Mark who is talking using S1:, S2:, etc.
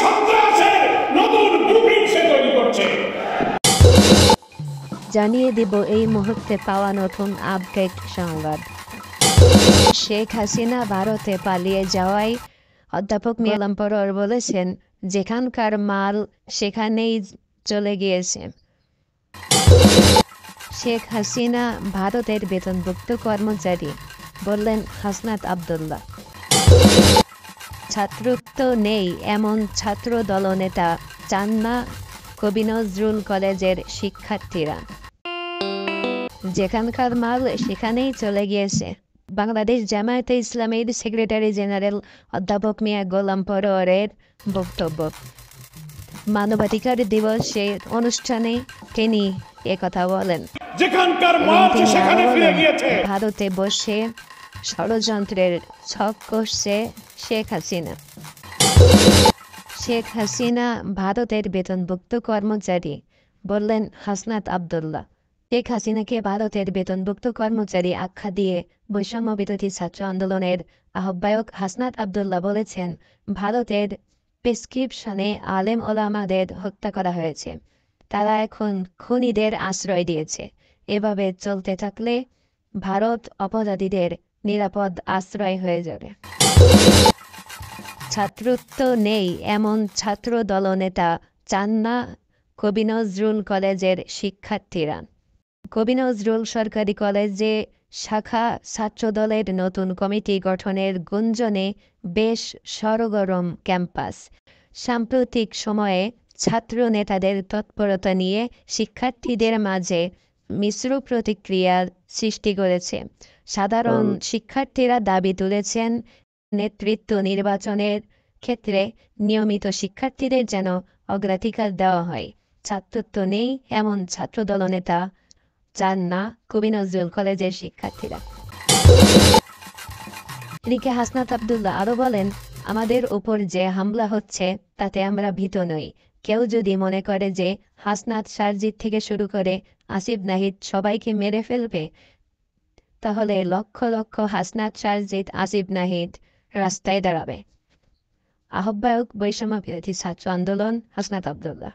S1: সন্ত্রাসের নতুন ব্লুপ্রিন্ট সে তৈরি করছে।
S2: জানিয়ে দিব এই মুহূর্তে পাওয়া নতুন আপডেট সংবাদ। শেখ হাসিনা ভারতে পালিয়ে যাওয়ায় অধ্যাপক মিয়া গোলাম পরোয়ার বলেছেন, যেখানকার মাল সেখানেই চলে গিয়েছে। শেখ হাসিনা ভারতের বেতনভুক্ত কর্মচারী, বললেন হাসনাত আব্দুল্লাহ। ছাত্রত্ব নেই এমন ছাত্র দলনেতা চান না কবি নজরুল কলেজের শিক্ষার্থীরা। যেখানকার মাল সেখানেই চলে গিয়েছে। বাংলাদেশ জামায়াতে ইসলামীর সেক্রেটারি জেনারেল অধ্যাপক মিয়া গোলাম পরোয়ারের বক্তব্য। মানবাধিকার দিবসের অনুষ্ঠানে তিনি একথা বলেন।
S1: যেখানকার মাল সেখানে ফিরে গিয়েছে।
S2: ভারতে বসে ষড়যন্ত্রের ছক কষছে শেখ হাসিনা। শেখ হাসিনা ভারতের বেতনভুক্ত কর্মচারী, বললেন হাসনাত আব্দুল্লাহ। শেখ হাসিনাকে ভারতের বেতনভুক্ত কর্মচারী আখ্যা দিয়ে বৈষম্য বিরোধী ছাত্র আন্দোলনের আহ্বায়ক হাসনাত আব্দুল্লাহ বলেছেন, ভারতের প্রেসক্রিপশনে আলেম ওলামাদের হত্যা করা হয়েছে। তারা এখন খুনিদের আশ্রয় দিয়েছে। এভাবে চলতে থাকলে ভারত অপরাধীদের নিরাপদ আশ্রয় হয়ে যাবে। ছাত্রত্ব নেই এমন ছাত্র দলনেতা চান না কবি নজরুল কলেজের শিক্ষার্থীরা। কবি নজরুল সরকারি কলেজে শাখা ছাত্রদলের নতুন কমিটি গঠনের গুঞ্জনে বেশ সরগরম ক্যাম্পাস। সাম্প্রতিক সময়ে ছাত্র নেতাদের তৎপরতা নিয়ে শিক্ষার্থীদের মাঝে মিশ্র প্রতিক্রিয়ার সৃষ্টি করেছে। সাধারণ শিক্ষার্থীরা দাবি তুলেছেন, নেতৃত্ব নির্বাচনের ক্ষেত্রে নিয়মিত শিক্ষার্থীদের যেন অগ্রাধিকার দেওয়া হয়। ছাত্রত্ব নেই এমন ছাত্র দলনেতা চান না কবি নজরুল কলেজের শিক্ষার্থীরা। এদিকে হাসনাত আব্দুল্লাহ আরও বলেন, আমাদের উপর যে হামলা হচ্ছে তাতে আমরা ভীত নই। কেউ যদি মনে করে যে হাসনাত সারজিৎ থেকে শুরু করে আসিফ নাহিদ সবাইকে মেরে ফেলবে, তাহলে লক্ষ লক্ষ হাসনাত সারজিৎ আসিফ নাহিদ রাস্তায় দাঁড়াবে। আহ্বায়ক বৈষম্য বিরোধী ছাত্র আন্দোলন, হাসনাত আব্দুল্লাহ।